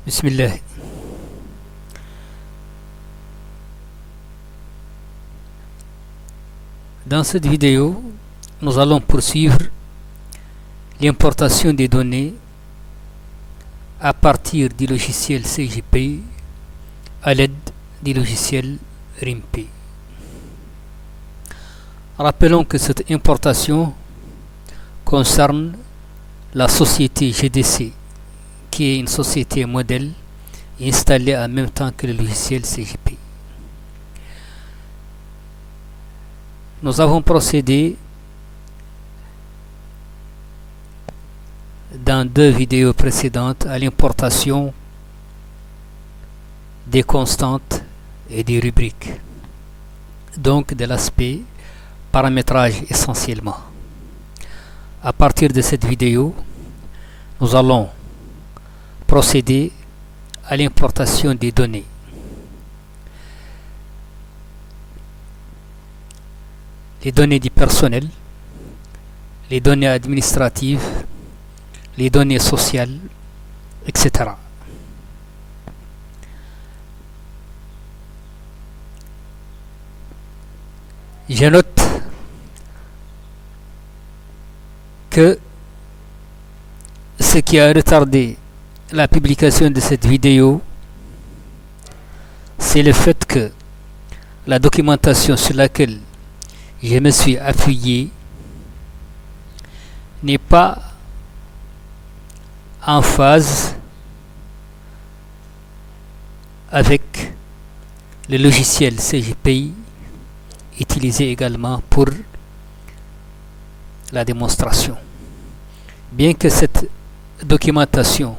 Bismillah. Dans cette vidéo, nous allons poursuivre l'importation des données à partir du logiciel CGP à l'aide du logiciel RIMP. Rappelons que cette importation concerne la société GDC, qui est une société modèle installée en même temps que le logiciel CGP. Nous avons procédé dans 2 vidéos précédentes à l'importation des constantes et des rubriques, donc de l'aspect paramétrage essentiellement. À partir de cette vidéo, nous allons procéder à l'importation des données. Les données du personnel, les données administratives, les données sociales, etc. Je note que ce qui a retardé la publication de cette vidéo, c'est le fait que la documentation sur laquelle je me suis appuyé n'est pas en phase avec le logiciel CGPI utilisé également pour la démonstration. Bien que cette documentation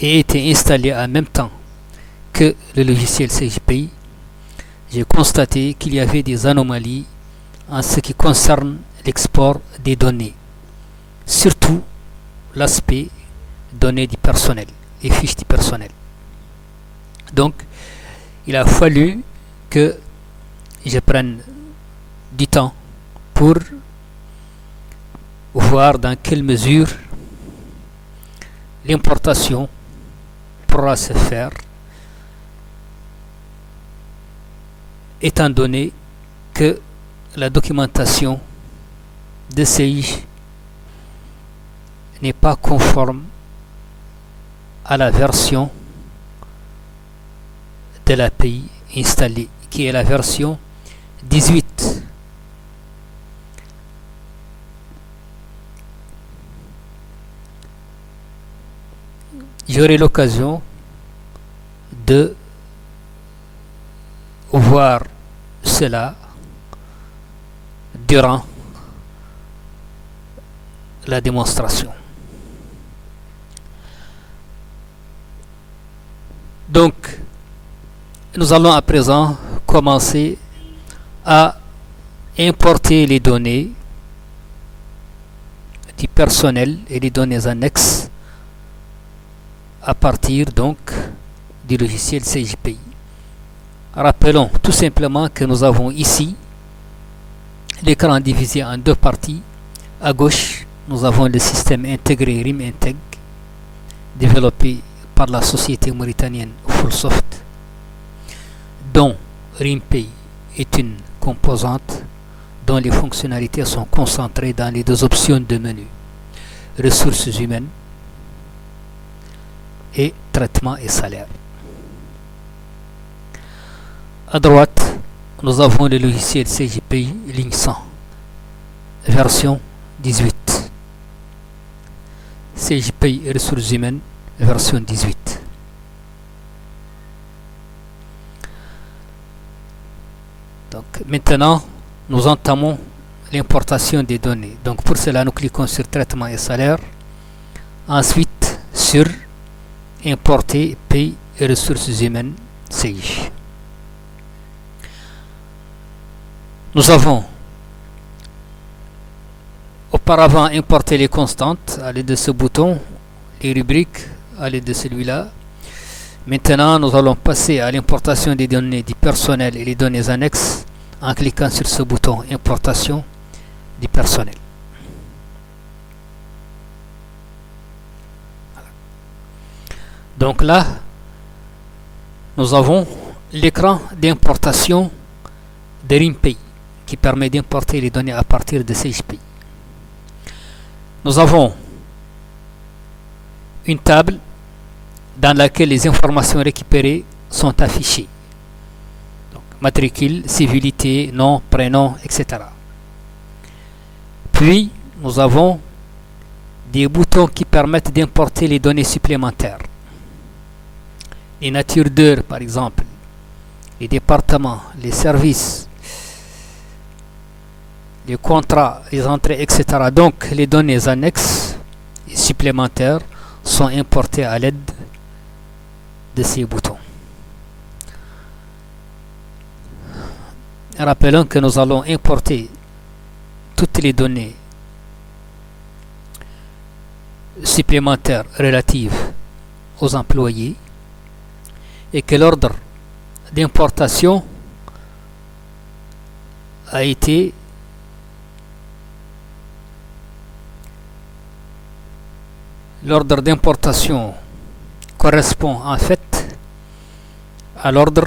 ait été installée en même temps que le logiciel CGPI, j'ai constaté qu'il y avait des anomalies en ce qui concerne l'export des données, surtout l'aspect données du personnel, les fiches du personnel. Donc, il a fallu que je prenne du temps pour voir dans quelle mesure l'importation pourra se faire, étant donné que la documentation de Sage n'est pas conforme à la version de l'API installée, qui est la version 18. J'aurai l'occasion de voir cela durant la démonstration. Donc, nous allons à présent commencer à importer les données du personnel et les données annexes à partir donc du logiciel CGPI. Rappelons tout simplement que nous avons ici l'écran divisé en 2 parties. À gauche, nous avons le système intégré RIMinteg, développé par la société mauritanienne Fullsoft, dont RIMPay est une composante dont les fonctionnalités sont concentrées dans les 2 options de menu: ressources humaines et traitement et salaire. À droite, nous avons le logiciel CGPI ligne 100, version 18. CGPI ressources humaines, version 18. Donc maintenant, nous entamons l'importation des données. Donc pour cela, nous cliquons sur traitement et salaire, ensuite sur importer pays et ressources humaines Sage. Nous avons auparavant importé les constantes à l'aide de ce bouton, les rubriques à l'aide de celui-là. Maintenant, nous allons passer à l'importation des données du personnel et les données annexes en cliquant sur ce bouton importation du personnel. Donc là, nous avons l'écran d'importation de RIMPay qui permet d'importer les données à partir de SagePay. Nous avons une table dans laquelle les informations récupérées sont affichées. Donc, matricule, civilité, nom, prénom, etc. Puis, nous avons des boutons qui permettent d'importer les données supplémentaires. Les natures d'heures, par exemple, les départements, les services, les contrats, les entrées, etc. Donc, les données annexes et supplémentaires sont importées à l'aide de ces boutons. Rappelons que nous allons importer toutes les données supplémentaires relatives aux employés et que l'ordre d'importation a été l'ordre d'importation correspond en fait à l'ordre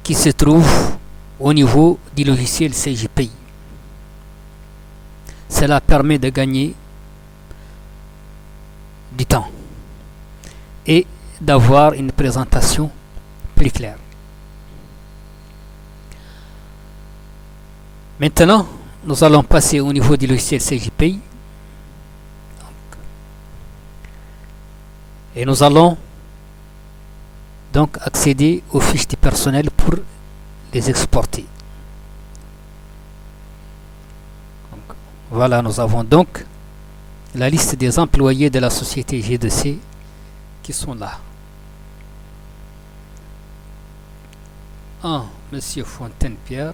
qui se trouve au niveau du logiciel SagePay. Cela permet de gagner du temps et d'avoir une présentation plus claire. Maintenant, nous allons passer au niveau du logiciel SagePay et nous allons donc accéder aux fiches du personnel pour les exporter. Donc, voilà, nous avons donc la liste des employés de la société G2C qui sont là. 1. Monsieur Fontaine-Pierre.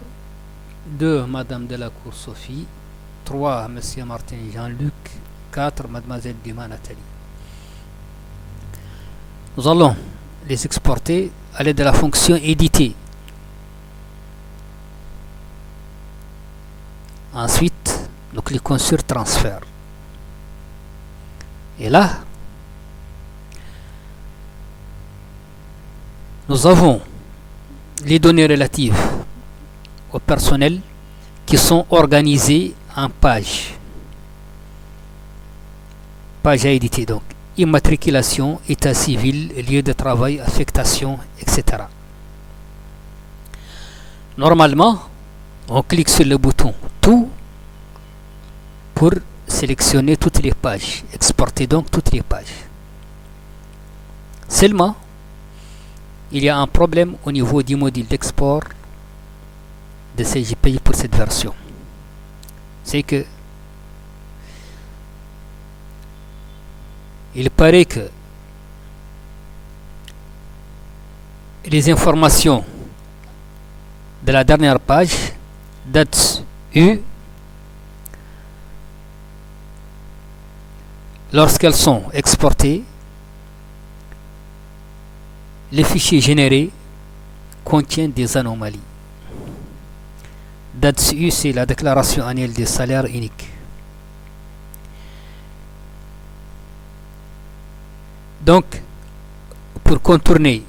2. Madame Delacour Sophie. 3. Monsieur Martin Jean-Luc. 4. Mademoiselle Dumas Nathalie. Nous allons les exporter à l'aide de la fonction éditer. Ensuite, nous cliquons sur transfert. Et là, nous avons les données relatives au personnel qui sont organisées en pages. Page à éditer donc. Immatriculation, état civil, lieu de travail, affectation, etc. Normalement, on clique sur le bouton Tout pour sélectionner toutes les pages. Exporter donc toutes les pages. Seulement, il y a un problème au niveau du module d'export de SagePay pour cette version. C'est que il paraît que les informations de la dernière page, date U, lorsqu'elles sont exportées, les fichiers générés contiennent des anomalies. Date U, c'est la déclaration annuelle des salaires uniques. Donc, pour contourner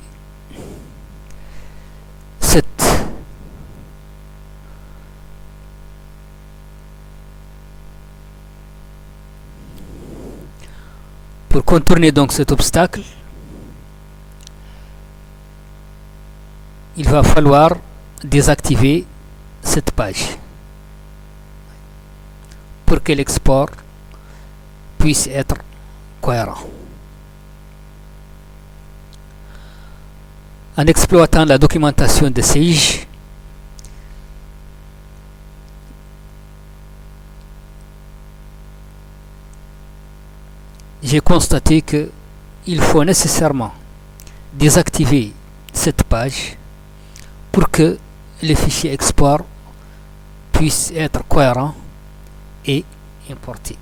donc cet obstacle, il va falloir désactiver cette page pour que l'export puisse être cohérent. En exploitant la documentation de Sage, j'ai constaté que il faut nécessairement désactiver cette page pour que les fichiers export puissent être cohérents et importés.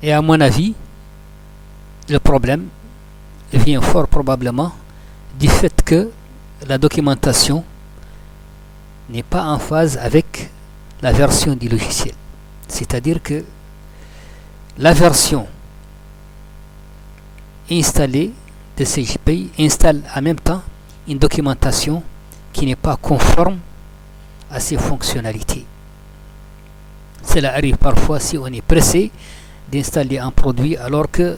Et à mon avis, le problème vient fort probablement du fait que la documentation n'est pas en phase avec la version du logiciel. C'est-à-dire que la version installée de CJPay installe en même temps une documentation qui n'est pas conforme à ses fonctionnalités. Cela arrive parfois si on est pressé d'installer un produit alors qu'il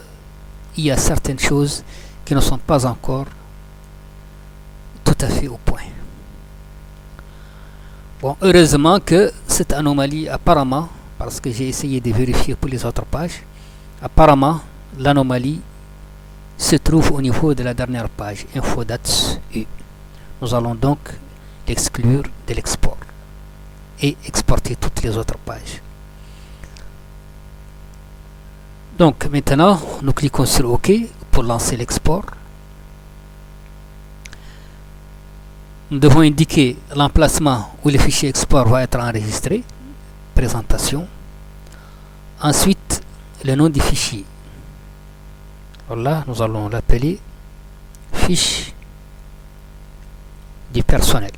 y a certaines choses qui ne sont pas encore tout à fait au point. Bon, heureusement que cette anomalie, apparemment, parce que j'ai essayé de vérifier pour les autres pages, apparemment l'anomalie se trouve au niveau de la dernière page, Infodats U. Nous allons donc l'exclure de l'export et exporter toutes les autres pages. Donc maintenant, nous cliquons sur OK pour lancer l'export. Nous devons indiquer l'emplacement où le fichier export va être enregistré. Présentation. Ensuite, le nom du fichier. Voilà, nous allons l'appeler fiche du personnel.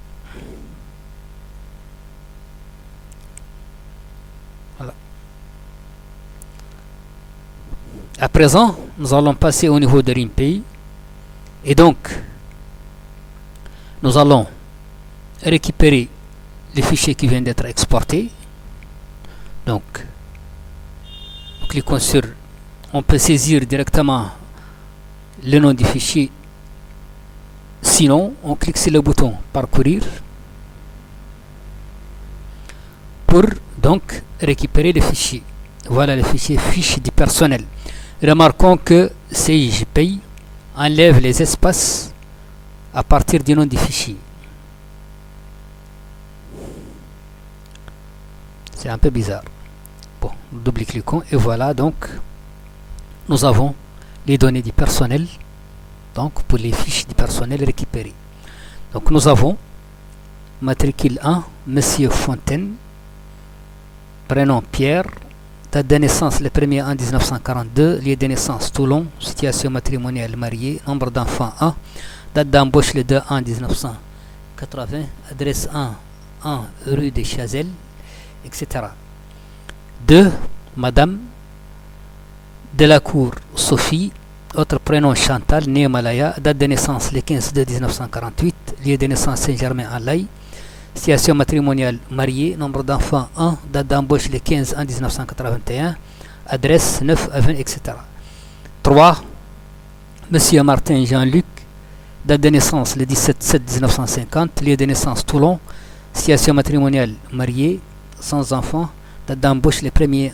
Voilà. À présent, nous allons passer au niveau de RIMPay. Et donc, nous allons récupérer le fichier qui vient d'être exporté. Donc, nous cliquons sur, on peut saisir directement le nom du fichier. Sinon, on clique sur le bouton parcourir pour donc récupérer le fichier. Voilà le fichier fiche du personnel. Remarquons que CJPay enlève les espaces à partir du nom du fichier. C'est un peu bizarre. Bon, nous double-cliquons et voilà donc nous avons les données du personnel, donc pour les fiches du personnel récupérées. Donc nous avons matricule 1, Monsieur Fontaine, prénom Pierre, date de naissance le 1er en 1942, lieu de naissance Toulon, situation matrimoniale mariée, nombre d'enfants 1, date d'embauche le 2 en 1980, adresse 1 rue de Chazelles, etc. 2. Madame Delacour Sophie, autre prénom Chantal, née Malaya, date de naissance le 15 de 1948, lieu de naissance Saint-Germain-en-Laye, situation matrimoniale mariée, nombre d'enfants 1, date d'embauche le 15 en 1981, adresse 9 avenue, etc. 3. Monsieur Martin Jean-Luc, date de naissance le 17/7/1950, lieu de naissance Toulon, situation matrimoniale mariée, sans enfant, date d'embauche le 1er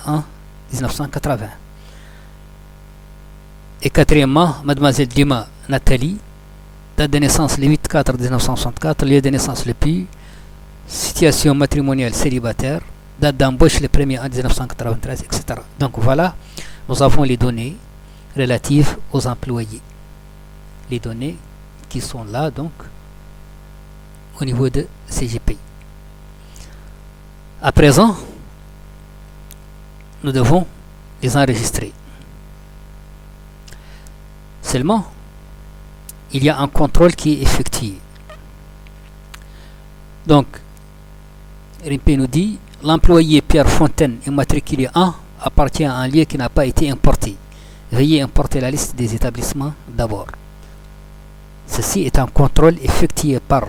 en 1980. Et quatrièmement, Mademoiselle Dumas Nathalie, date de naissance le 8/4/1964, lieu de naissance le Puy, situation matrimoniale célibataire, date d'embauche le 1er en 1993, etc. Donc voilà, nous avons les données relatives aux employés. Les données qui sont là donc au niveau de CJPay. À présent, nous devons les enregistrer. Seulement, il y a un contrôle qui est effectué. Donc, RIMPay nous dit l'employé Pierre Fontaine immatriculé 1 appartient à un lieu qui n'a pas été importé. Veuillez importer la liste des établissements d'abord. Ceci est un contrôle effectué par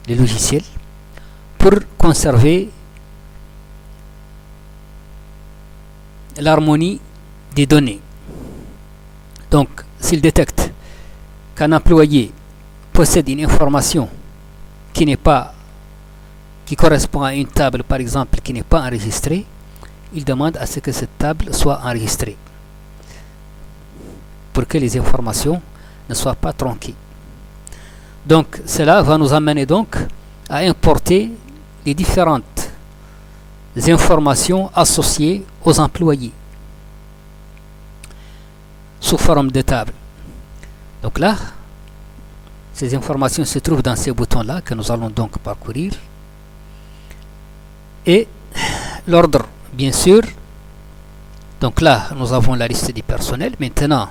le logiciel pour conserver l'harmonie des données. Donc, s'il détecte qu'un employé possède une information qui correspond à une table, par exemple, qui n'est pas enregistrée, il demande à ce que cette table soit enregistrée pour que les informations ne soient pas tronquées. Donc, cela va nous amener donc à importer les différentes informations associées aux employés sous forme de table. Donc là, ces informations se trouvent dans ces boutons-là que nous allons donc parcourir. Et l'ordre, bien sûr. Donc là, nous avons la liste du personnel. Maintenant,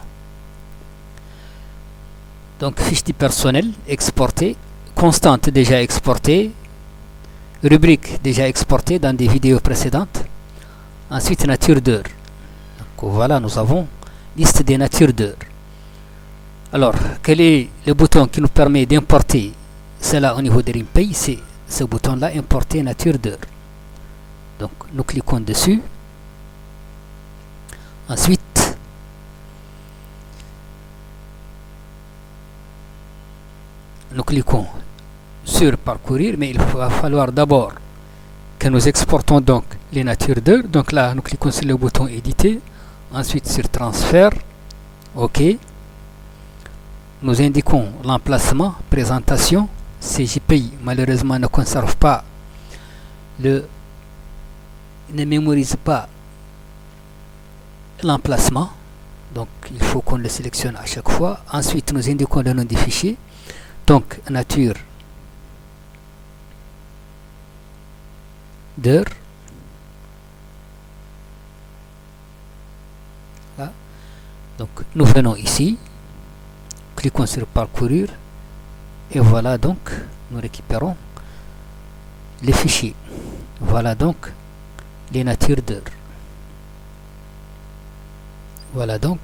donc fiche du personnel exportée, constante déjà exportée, rubrique déjà exportée dans des vidéos précédentes. Ensuite, nature d'heure. Donc voilà, nous avons liste des natures d'heure. Alors, quel est le bouton qui nous permet d'importer cela au niveau de RimPay? C'est ce bouton-là, importer nature d'heure. Donc, nous cliquons dessus. Ensuite, nous cliquons sur parcourir, mais il va falloir d'abord que nous exportons donc les natures d'heure. Donc là, nous cliquons sur le bouton éditer, ensuite sur transfert, OK. Nous indiquons l'emplacement, présentation. CJPI malheureusement ne conserve pas ne mémorise pas l'emplacement, donc il faut qu'on le sélectionne à chaque fois. Ensuite, nous indiquons le nom du fichier, donc nature d'heure. Là. Donc nous venons ici, cliquons sur parcourir et voilà, donc nous récupérons les fichiers. Voilà donc les natures d'heure. Voilà donc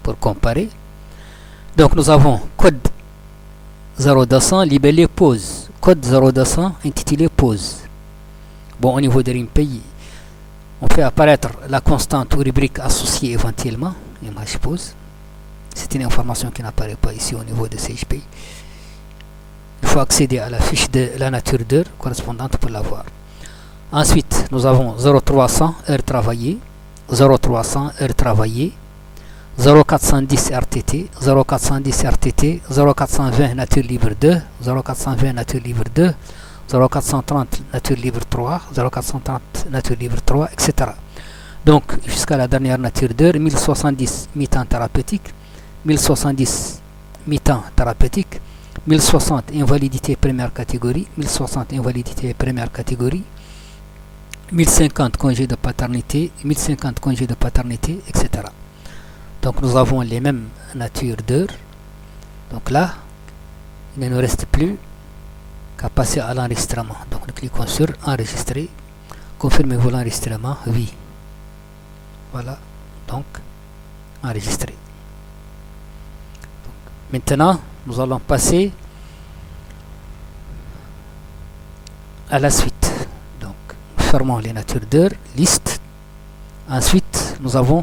pour comparer. Donc nous avons code 0200 libellé pause, code 0200 intitulé pause. Bon, au niveau de RimPay, on fait apparaître la constante ou rubrique associée éventuellement, image pause. C'est une information qui n'apparaît pas ici au niveau de CJPay. Il faut accéder à la fiche de la nature d'heure correspondante pour la voir. Ensuite, nous avons 0300 heures travaillées, 0300 heures travaillées, 0410 RTT, 0410 RTT, 0420 nature libre 2, 0420 nature libre 2, 0430 nature libre 3, 0430 nature libre 3, etc. Donc, jusqu'à la dernière nature d'heure, 1070 mi-temps thérapeutique, 1070 mi-temps thérapeutique, 1060 invalidité première catégorie, 1060 invalidité première catégorie, 1050 congés de paternité, 1050 congés de paternité, etc. Donc nous avons les mêmes natures d'heures. Donc là, il ne nous reste plus qu'à passer à l'enregistrement. Donc nous cliquons sur enregistrer. Confirmez-vous l'enregistrement? Oui. Voilà, donc enregistrer. Maintenant, nous allons passer à la suite. Donc, fermons les natures d'heures, liste. Ensuite, nous avons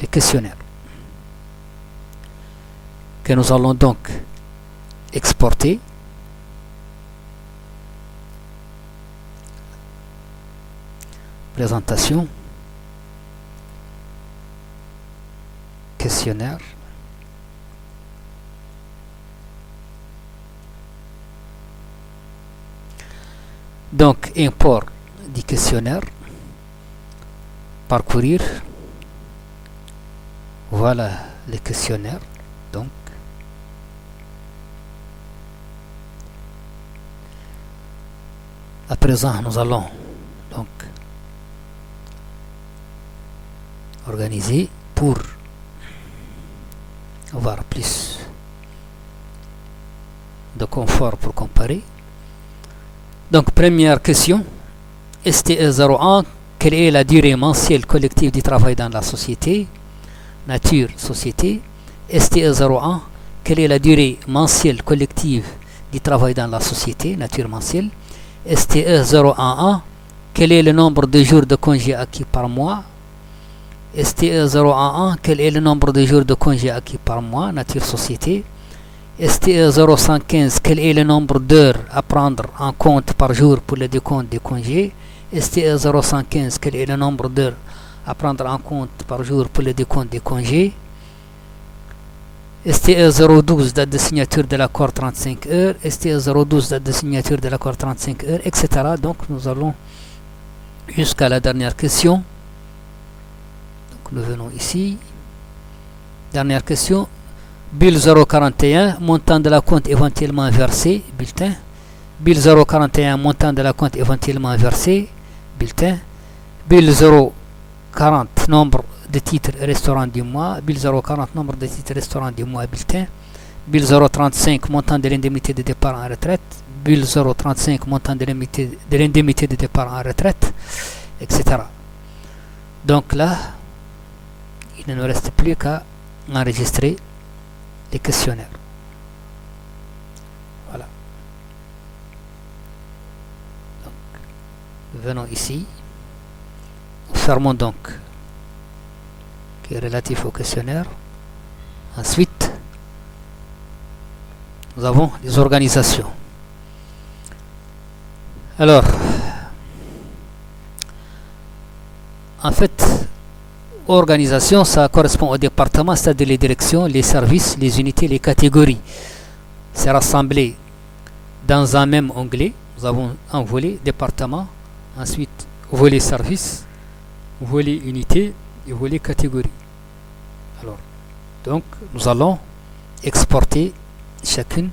les questionnaires que nous allons donc exporter. Présentation, questionnaire, donc import du questionnaire, parcourir. Voilà les questionnaires. Donc à présent nous allons donc organiser pour avoir plus de confort pour comparer. Donc première question, STE01, quelle est la durée mensuelle collective du travail dans la société? Nature, société. STE01, quelle est la durée mensuelle collective du travail dans la société? Nature mensuelle. STE01A, quel est le nombre de jours de congés acquis par mois? STE01A, quel est le nombre de jours de congés acquis par mois? Nature, société. STE0115, quel est le nombre d'heures à prendre en compte par jour pour le décompte des congés? STE0115, quel est le nombre d'heures à prendre en compte par jour pour le décompte des congés? STE012, date de signature de l'accord 35 heures. STE012, date de signature de l'accord 35 heures, etc. Donc nous allons jusqu'à la dernière question. Donc nous venons ici. Dernière question. Bill 041, montant de la compte éventuellement versé, bulletin. Bill 041, montant de la compte éventuellement versé, bulletin. Bill 040, nombre de titres restaurant du mois. Bill 040, nombre de titres restaurant du mois, bulletin. Bulle 035, montant de l'indemnité de départ en retraite. Bulle 035, montant de l'indemnité de départ en retraite, etc. Donc là, il ne nous reste plus qu'à enregistrer les questionnaires. Voilà. Donc, venons ici. Fermons donc qui est relatif au questionnaire. Ensuite, nous avons les organisations. Alors, en fait, organisation, ça correspond au département, c'est-à-dire les directions, les services, les unités, les catégories. C'est rassemblé dans un même onglet. Nous avons un volet département, ensuite volet service, volet unité et volet catégorie. Alors, donc, nous allons exporter chacune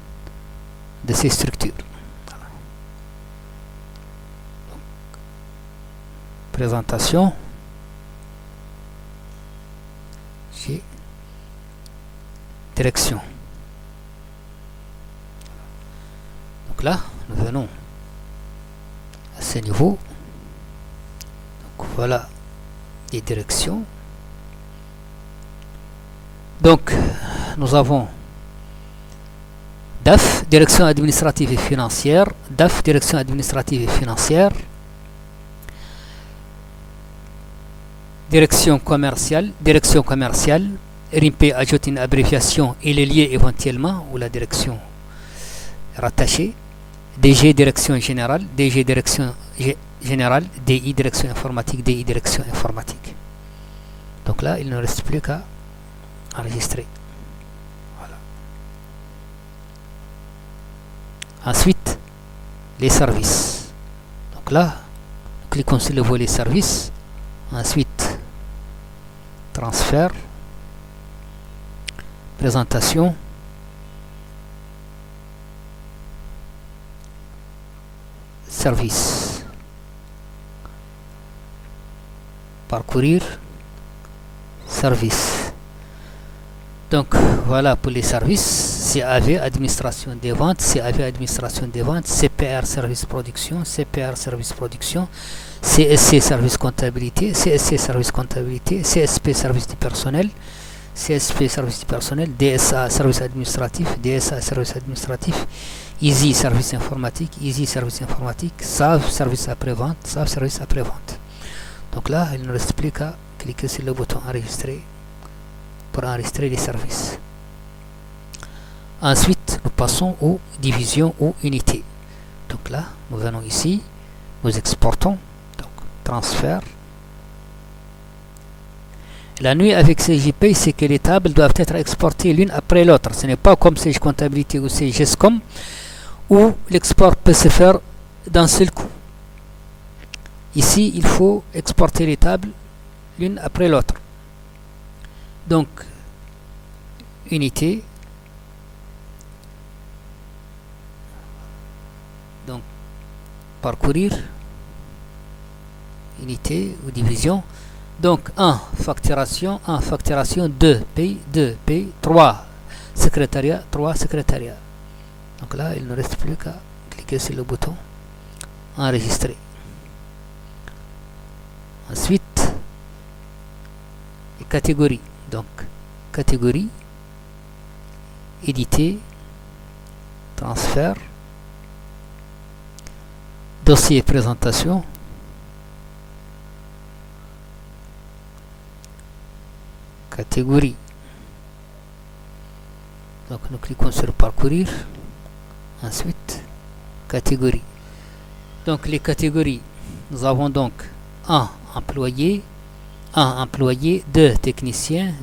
de ces structures. Voilà. Donc, présentation. J'ai direction. Donc là, nous venons à ce niveau. Donc voilà les directions. Donc, nous avons DAF, direction administrative et financière. DAF, direction administrative et financière. Direction commerciale. RIMP ajoute une abréviation et les liés éventuellement, ou la direction rattachée. DG, direction générale. DG, direction générale. DI, direction informatique. DI, direction informatique. Donc là, il ne reste plus qu'à enregistrer. Voilà. Ensuite, les services. Donc là, nous cliquons sur le volet services. Ensuite, transfert, présentation, service, parcourir, service. Donc voilà pour les services. CAV, administration des ventes, CAV, administration des ventes, CPR, service production, CPR, service production, CSC, service comptabilité, CSC, service comptabilité, CSP, service du personnel, CSP, service du personnel, DSA, service administratif, DSA, service administratif, EASY, service informatique, EASY, service informatique, SAV, service après-vente, SAV, service après-vente. Donc là, il ne reste plus qu'à cliquer sur le bouton enregistrer pour enregistrer les services. Ensuite, nous passons aux divisions ou unités. Donc là, nous venons ici, nous exportons, donc transfert. La nuit avec CJP, c'est que les tables doivent être exportées l'une après l'autre. Ce n'est pas comme CG Comptabilité ou CG GESCOM où l'export peut se faire d'un seul coup. Ici, il faut exporter les tables l'une après l'autre. Donc, unité. Donc, parcourir. Unité ou division. Donc 1 facturation, 2 paye, 2 paye, 3 secrétariat, 3 secrétariat. Donc là, il ne reste plus qu'à cliquer sur le bouton enregistrer. Ensuite, les catégories. Donc, catégorie, éditer, transfert, dossier présentation, catégorie. Donc nous cliquons sur parcourir. Ensuite, catégorie. Donc les catégories, nous avons donc 1 employé, 2 techniciens,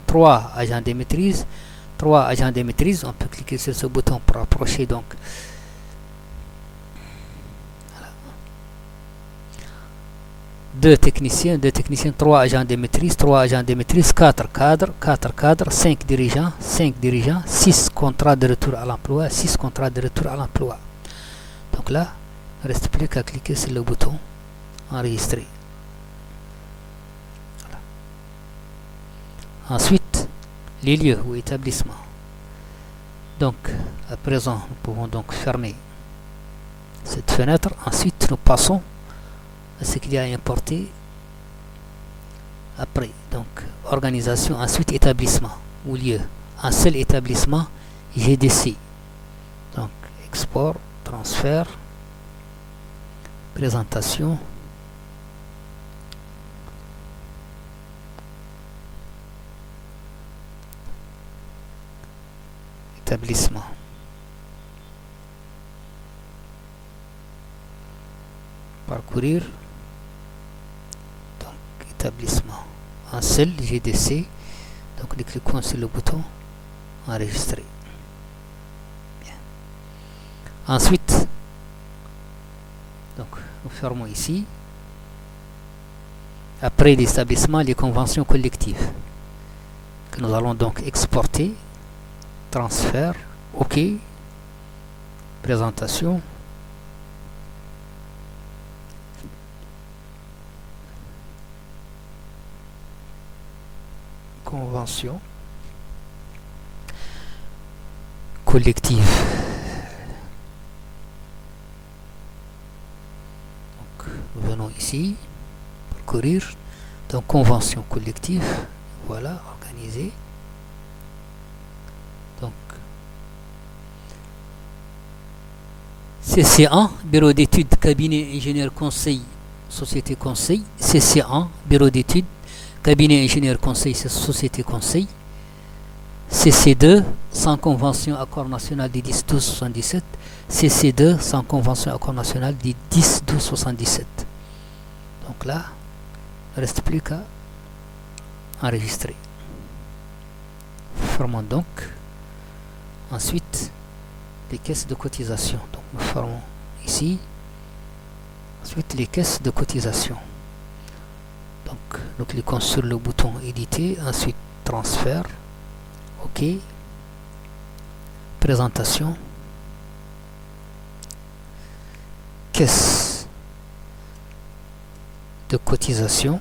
3 agents de maîtrise, 3 agents de maîtrise. On peut cliquer sur ce bouton pour approcher donc. Voilà. 2 techniciens, 3 agents de maîtrise, 4 cadres, 5 dirigeants, 6 contrats de retour à l'emploi, Donc là, il ne reste plus qu'à cliquer sur le bouton enregistrer. Voilà. Ensuite, les lieux ou établissements. Donc à présent nous pouvons donc fermer cette fenêtre. Ensuite nous passons à ce qu'il y a à importer après. Donc organisation, ensuite établissement ou lieu. Un seul établissement GDC. Donc export, transfert, présentation, établissement. Parcourir, donc établissement. Un seul GDC. Donc nous cliquons sur le bouton enregistrer. Bien. Ensuite, donc nous fermons ici. Après l'établissement, les conventions collectives que nous allons donc exporter. Transfert, OK, présentation, convention collective. Donc, nous venons ici, parcourir, donc convention collective, voilà, organisée. Donc, CC1, bureau d'études, cabinet ingénieur conseil, société conseil. CC1, bureau d'études, cabinet ingénieur conseil, société conseil. CC2, sans convention, accord national du 10-12-77. CC2, sans convention, accord national du 10-12-77. Donc là, il ne reste plus qu'à enregistrer. Fermons donc. Ensuite, les caisses de cotisation. Donc nous fermons ici. Ensuite, les caisses de cotisation. Donc nous cliquons sur le bouton éditer. Ensuite, transfert. OK. Présentation. Caisse de cotisation.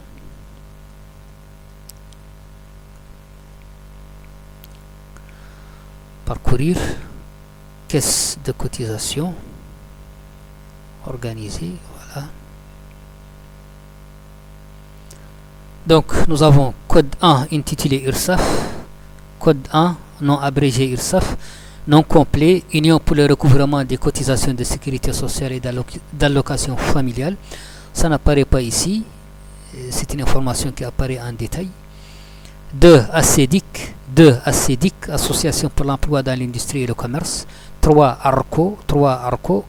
Parcourir, caisse de cotisation, organisée, voilà. Donc nous avons code 1 intitulé URSSAF, code 1 non abrégé URSSAF, non complet, Union pour le recouvrement des cotisations de sécurité sociale et d'allocation familiale. Ça n'apparaît pas ici, c'est une information qui apparaît en détail. 2 ACEDIC, 2 ACEDIC, Association pour l'emploi dans l'industrie et le commerce. 3 ARCO,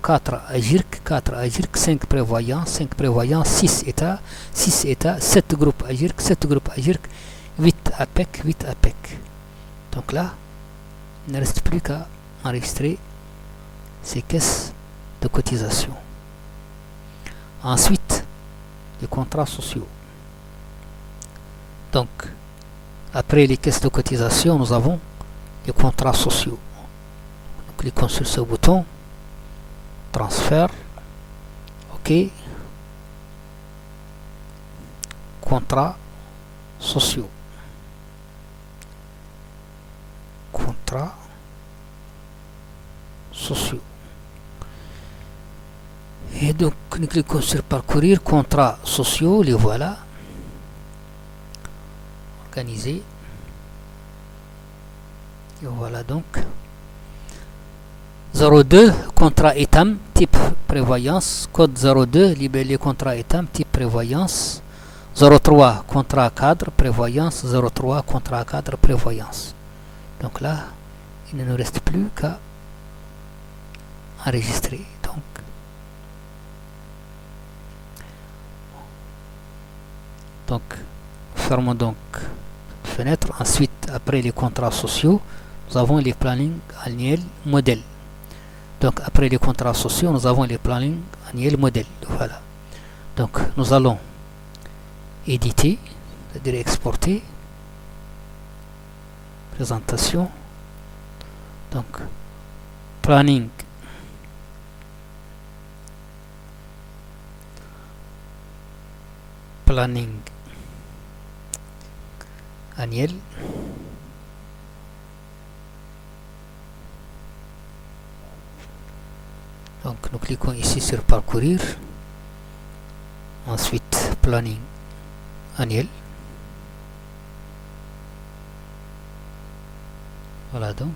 4 AGIRC, 4 AGIRC, 5 prévoyants, 5 prévoyants, 6 États, 6 États, 7 groupes AGIRC, 7 groupes AGIRC, 8 APEC, 8 APEC. Donc là, il ne reste plus qu'à enregistrer ces caisses de cotisation. Ensuite, les contrats sociaux. Donc, après les caisses de cotisation, nous avons les contrats sociaux. Nous cliquons sur ce bouton, transfert, OK, contrats sociaux. Contrats sociaux. Et donc, nous cliquons sur parcourir, contrats sociaux, les voilà. Organisé. Et voilà donc 02 contrat ETAM type prévoyance, code 02 libellé contrat ETAM type prévoyance, 03 contrat cadre prévoyance, 03 contrat cadre prévoyance. Donc là, il ne nous reste plus qu'à enregistrer. Donc fermons donc fenêtre. Ensuite, après les contrats sociaux, nous avons les plannings annuels modèles. Donc après les contrats sociaux, nous avons les plannings annuels modèles. Voilà. Donc nous allons éditer, c'est-à-dire exporter, présentation. Donc planning annuel. Donc nous cliquons ici sur parcourir. Ensuite planning annuel. Voilà donc.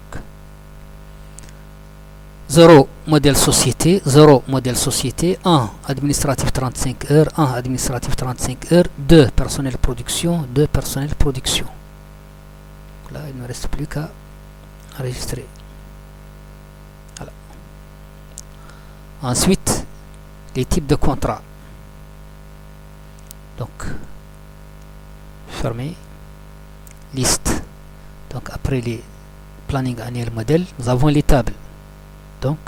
0 modèle société, 0 modèle société, 1 administratif 35 heures, 1 administratif 35 heures, 2 personnel production, 2 personnel production. Là, il ne reste plus qu'à enregistrer. Voilà. Ensuite, les types de contrats. Donc, fermer, liste. Donc, après les planning annuel modèle, nous avons les tables. Donc,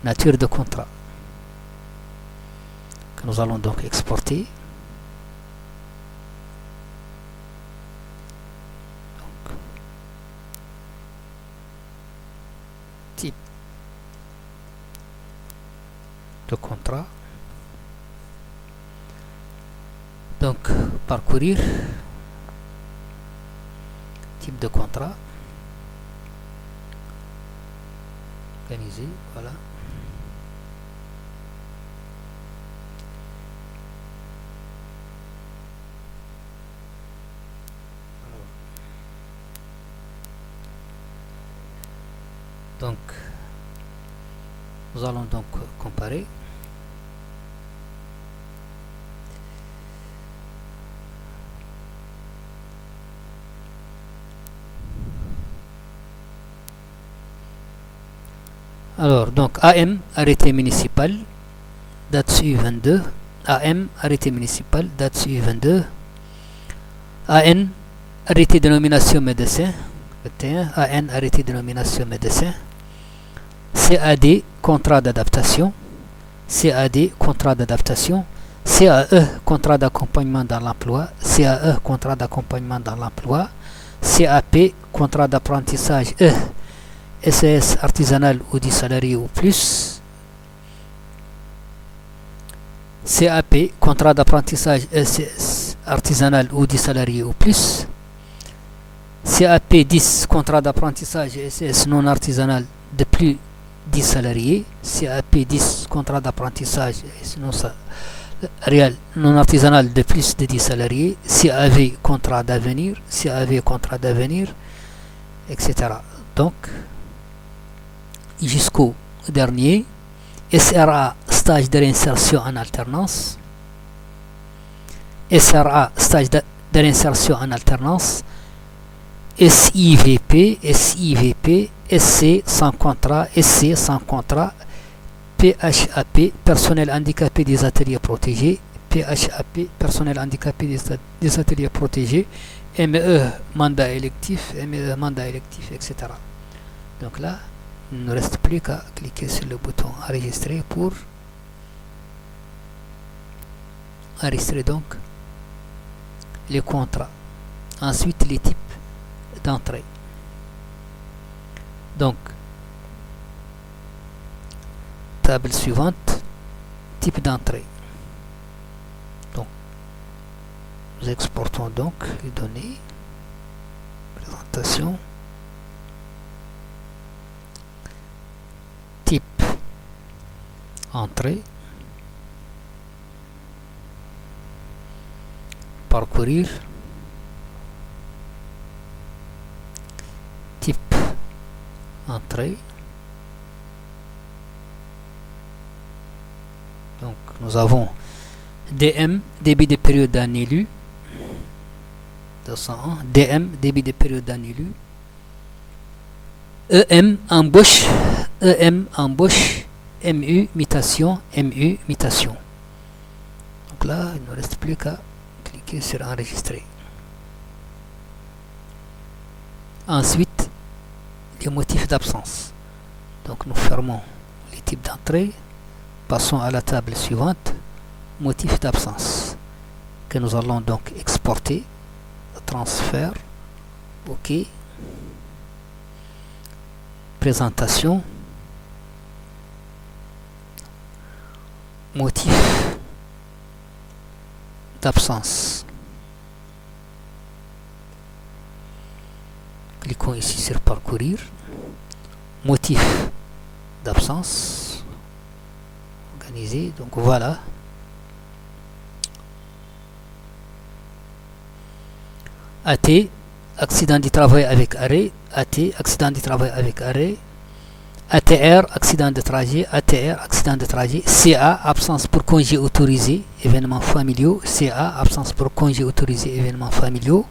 nature de contrat que nous allons donc exporter. Donc, type de contrat. Donc, parcourir, type de contrat. Organiser, voilà. Donc, nous allons donc comparer. Alors, donc AM, arrêté municipal, date CU22. AM, arrêté municipal, date CU22. AN, arrêté de nomination médecin. 21. AN, arrêté de nomination médecin. CAD, contrat d'adaptation. CAD, contrat d'adaptation. CAE, contrat d'accompagnement dans l'emploi. CAE, contrat d'accompagnement dans l'emploi. CAP, contrat d'apprentissage SAS artisanal ou 10 salariés ou plus. CAP, contrat d'apprentissage SAS artisanal ou 10 salariés ou plus. CAP 10, contrat d'apprentissage SAS non artisanal de plus 10 salariés. CAP 10, contrat d'apprentissage réel non artisanal de plus de 10 salariés. CAV, contrat d'avenir. CAV, contrat d'avenir, etc. Donc, jusqu'au dernier. SRA, stage de réinsertion en alternance. SRA, stage de réinsertion en alternance. SIVP, SIVP, SC sans contrat, SC sans contrat. PHAP, personnel handicapé des ateliers protégés. PHAP, personnel handicapé des ateliers protégés. ME, mandat électif, ME, mandat électif, etc. Donc là, il ne reste plus qu'à cliquer sur le bouton enregistrer pour enregistrer donc les contrats. Ensuite, les types d'entrée. Donc, table suivante, type d'entrée. Donc, nous exportons donc les données. Présentation. Type entrée, parcourir, type entrée. Donc nous avons DM, débit de période d'un élu, 201, DM, débit de période d'un élu, EM, embauche, EM, embauche, MU, mutation, MU, mutation. Donc là, il ne reste plus qu'à cliquer sur enregistrer. Ensuite, les motifs d'absence. Donc nous fermons les types d'entrée. Passons à la table suivante, motifs d'absence, que nous allons donc exporter, transfert, OK, présentation, motif d'absence. Cliquons ici sur parcourir, motif d'absence. organiser. Donc voilà. AT, accident du travail avec arrêt. AT, accident du travail avec arrêt. ATR, accident de trajet. ATR, accident de trajet. CA, absence pour congé autorisé, événements familiaux. CA, absence pour congé autorisé, événements familiaux.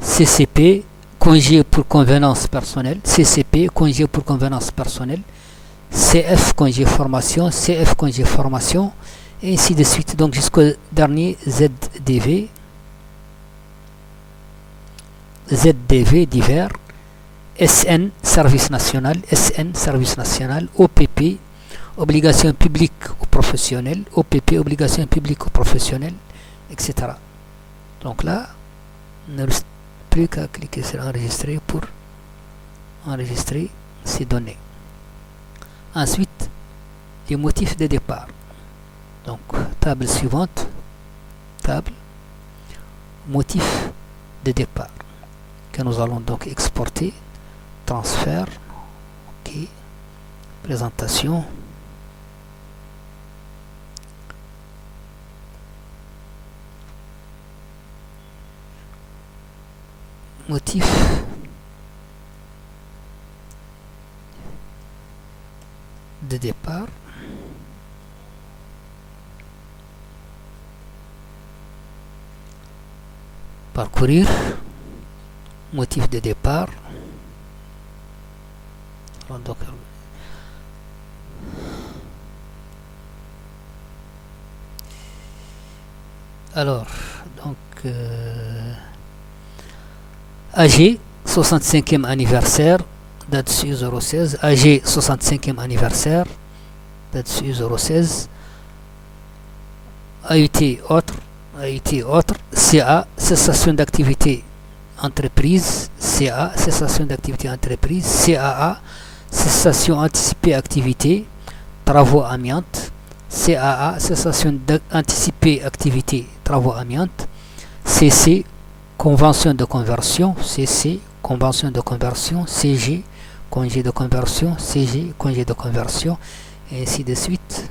CCP, congé pour convenance personnelle. CCP, congé pour convenance personnelle. CF, congé formation. CF, congé formation. Et ainsi de suite. Donc jusqu'au dernier ZDV. ZDV divers. SN, service national. SN, service national. OPP, obligation publique ou professionnelle. OPP, obligation publique ou professionnelle, etc. Donc là, il ne reste plus qu'à cliquer sur enregistrer pour enregistrer ces données. Ensuite, les motifs de départ. Donc, table suivante. Table. Motif de départ. Que nous allons donc exporter. Transfert. OK. Présentation. Motif de départ. Parcourir. Motif de départ. Donc, alors, donc AG 65e anniversaire, date 016. AG 65e anniversaire, date 016. AUT autre, AUT autre. CA, cessation d'activité entreprise. CA, cessation d'activité entreprise. CAA, cessation anticipée activité, travaux amiantes. CAA, cessation anticipée activité, travaux amiantes. CC, convention de conversion. CC, convention de conversion. CG, congé de conversion. CG, congé de conversion. Et ainsi de suite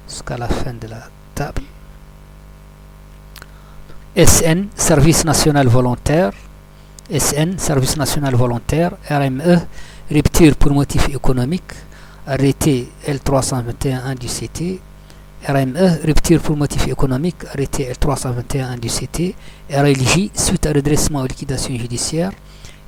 jusqu'à la fin de la table. SN, service national volontaire. SN, service national volontaire. RME, rupture pour motif économique. Arrêté L321 du CT. RME, rupture pour motif économique. Arrêté L321 du CT. RLJ, suite à redressement ou liquidation judiciaire.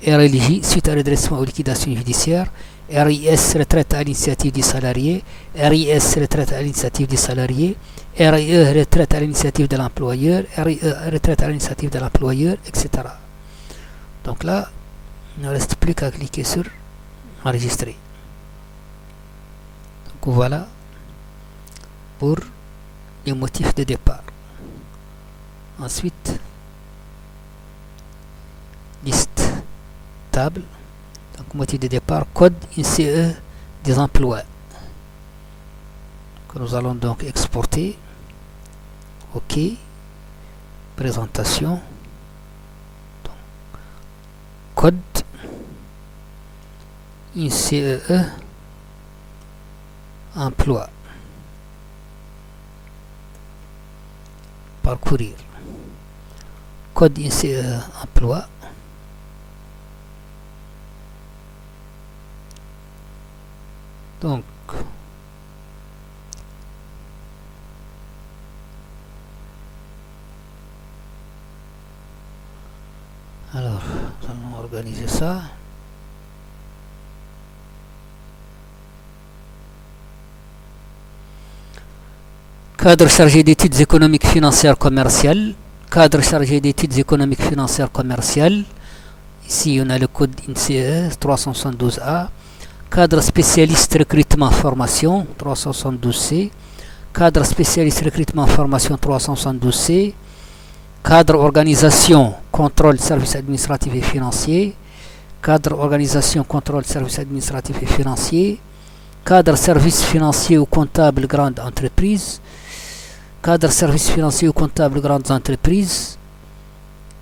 RLJ, suite à redressement ou liquidation judiciaire. RIS, retraite à l'initiative du salarié. RIS, retraite à l'initiative du salarié. RIE, retraite à l'initiative de l'employeur. RIE, retraite à l'initiative de l'employeur, etc. Donc là, il ne reste plus qu'à cliquer sur enregistrer. Donc voilà pour les motifs de départ. Ensuite, liste, table. Donc motif de départ, code INCE des emplois que nous allons donc exporter. OK. Présentation. Donc, code INCE emploi. Parcourir. Code INCE emploi. Donc, alors, nous allons organiser ça. Cadre chargé d'études économiques financières commerciales. Cadre chargé d'études économiques financières commerciales. Ici, on a le code INCE 372A. Cadre spécialiste recrutement formation 372C. Cadre spécialiste recrutement formation 372C. Cadre organisation contrôle service administratif et financier. Cadre organisation contrôle service administratif et financier. Cadre service financier ou comptable grande entreprise. Cadre service financier ou comptable grandes entreprises.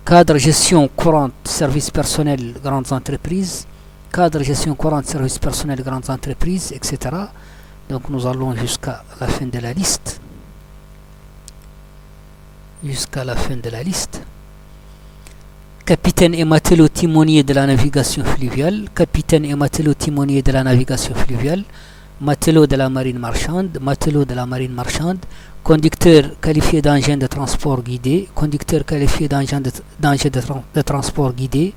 Cadre gestion courante service personnel grandes entreprises. Cadre gestion courante service personnel grandes entreprises, etc. Donc nous allons jusqu'à la fin de la liste. Jusqu'à la fin de la liste. Capitaine et matelot timonier de la navigation fluviale. Capitaine et matelot timonier de la navigation fluviale. Matelot de la marine marchande. Matelot de la marine marchande. Conducteur qualifié d'engin de transport guidé. Conducteur qualifié d'engin de transport guidé.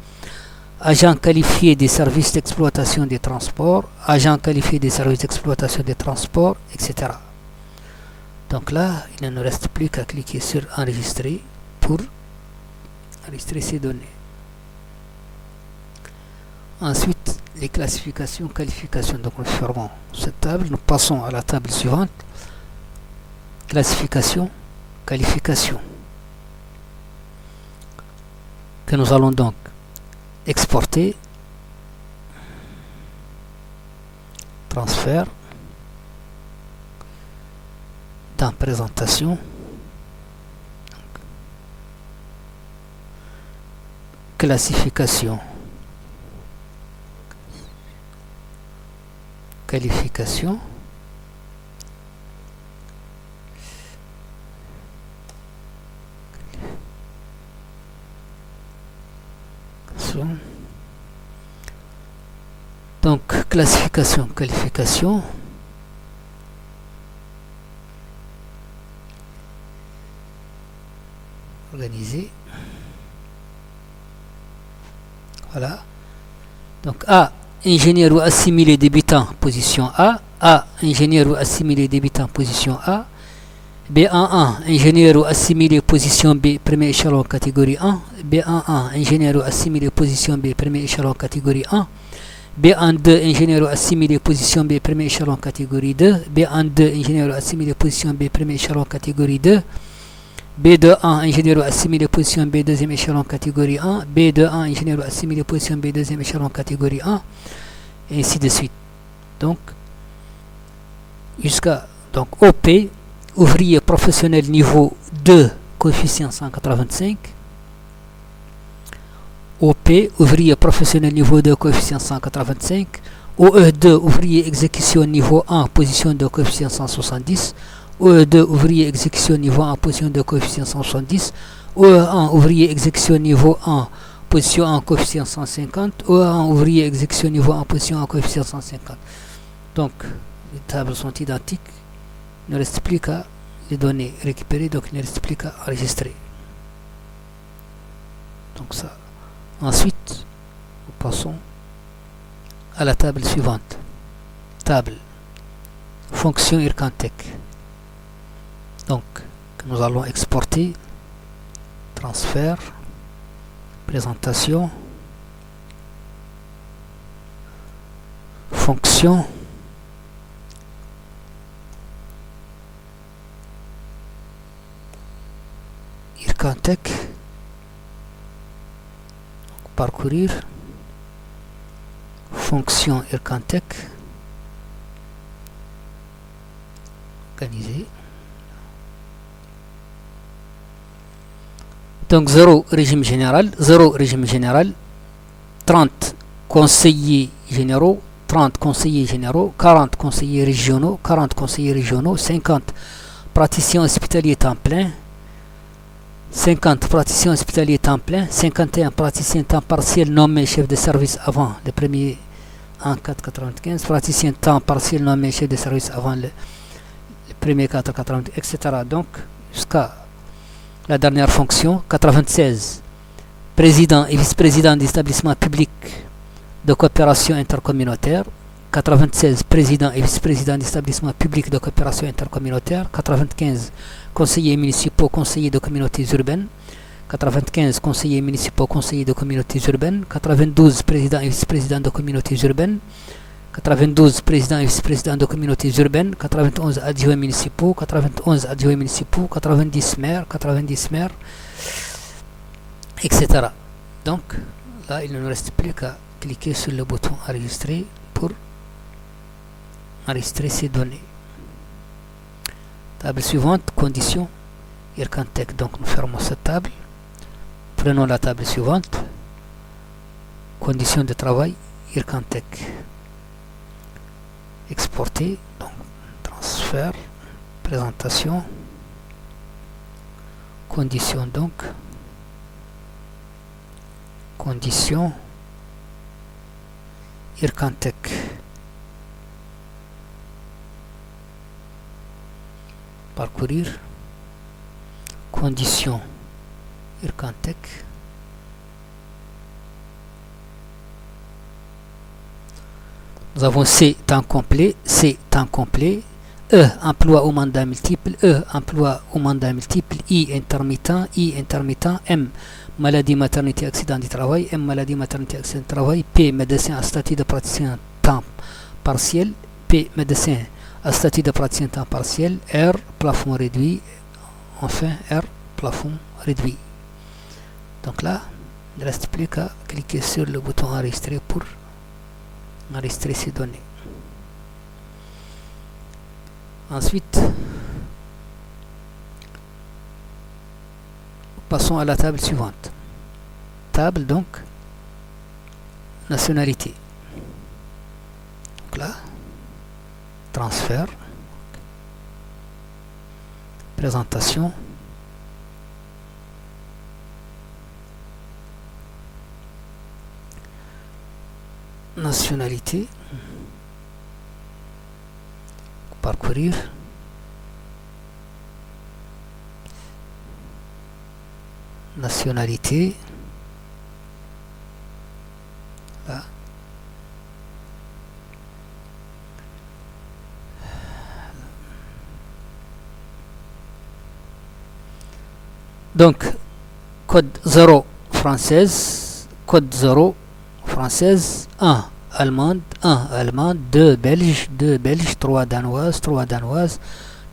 Agent qualifié des services d'exploitation des transports, agent qualifié des services d'exploitation des transports, etc. Donc là, il ne nous reste plus qu'à cliquer sur enregistrer pour enregistrer ces données. Ensuite, les classifications, qualifications. Donc nous fermons cette table, nous passons à la table suivante. Classification, qualification. Que nous allons donc exporter, transfert, dans présentation, classification, qualification, donc classification, qualification, organiser, voilà. Donc A, ingénieur ou assimilé débutant, position A, ingénieur ou assimilé débutant, position A, B11, ingénieur ou assimilé, position B, premier échelon, catégorie 1, B11, ingénieur ou assimilé, position B, premier échelon, catégorie 1, B12, ingénieur ou assimilé, position B, premier échelon, catégorie 2, B12, ingénieur ou assimilé, position B, premier échelon, catégorie 2, B21, ingénieur ou assimilé, position B, deuxième échelon, catégorie 1, B21, ingénieur ou assimilé, position B, deuxième échelon, catégorie 1, et ainsi de suite. Donc, jusqu'à donc OP, ouvrier professionnel niveau 2, coefficient 185. OP, ouvrier professionnel niveau 2, coefficient 185. OE2, ouvrier exécution niveau 1, position de coefficient 170. OE2, ouvrier exécution niveau 1, position de coefficient 170. OE1, ouvrier exécution niveau 1, position 1, coefficient 150. OE1, ouvrier exécution niveau 1, position 1, coefficient 150. Donc, les tables sont identiques. Il ne reste plus qu'à les données récupérées, donc il ne reste plus qu'à enregistrer. Donc ça. Ensuite, nous passons à la table suivante. Table. Fonction Ircantec. Donc, que nous allons exporter. Transfert. Présentation. Fonction. Ircantec, parcourir, fonction Ircantec, organiser. Donc 0 régime général, 0 régime général, 30 conseillers généraux, 30 conseillers généraux, 40 conseillers régionaux, 40 conseillers régionaux, 50 praticiens hospitaliers temps plein, 50 praticiens hospitaliers temps plein, 51 praticiens temps partiel nommés chef de service avant le 1er en 495, praticiens temps partiel nommés chef de service avant le 1er 495, etc. Donc, jusqu'à la dernière fonction, 96, président et vice-président d'établissements publics de coopération intercommunautaire, 96, président et vice-président d'établissements publics de coopération intercommunautaire, 95, conseillers municipaux, conseillers de communautés urbaines, 95, conseillers municipaux, conseillers de communautés urbaines, 92, président et vice-président de communautés urbaines, 92, président et vice-président de communautés urbaines, 91, adjoints municipaux, 91, adjoints municipaux, 90 maires, etc. Donc, là, il ne nous reste plus qu'à cliquer sur le bouton enregistrer pour enregistrer ces données. Table suivante, conditions Ircantec. Donc nous fermons cette table. Prenons la table suivante. Conditions de travail Ircantec. Exporter. Donc transfert, présentation, condition donc, condition, Ircantec, parcourir, condition, Ircantec, nous avons C, temps complet, C, temps complet, E, emploi au mandat multiple, E, emploi au mandat multiple, I, intermittent, M, maladie, maternité, accident du travail, M, maladie, maternité, accident du travail, P, médecin à statut de praticien temps partiel, P, médecin à statut de praticien temps partiel, R, plafond réduit, enfin R, plafond réduit. Donc là, il ne reste plus qu'à cliquer sur le bouton enregistrer pour enregistrer ces données. Ensuite, passons à la table suivante. Table donc, nationalité. Donc là, transfert, présentation, nationalité, parcourir, nationalité, là. Donc code 0 française, code 0 française, 1 allemande, 2 belge, 3 danoise,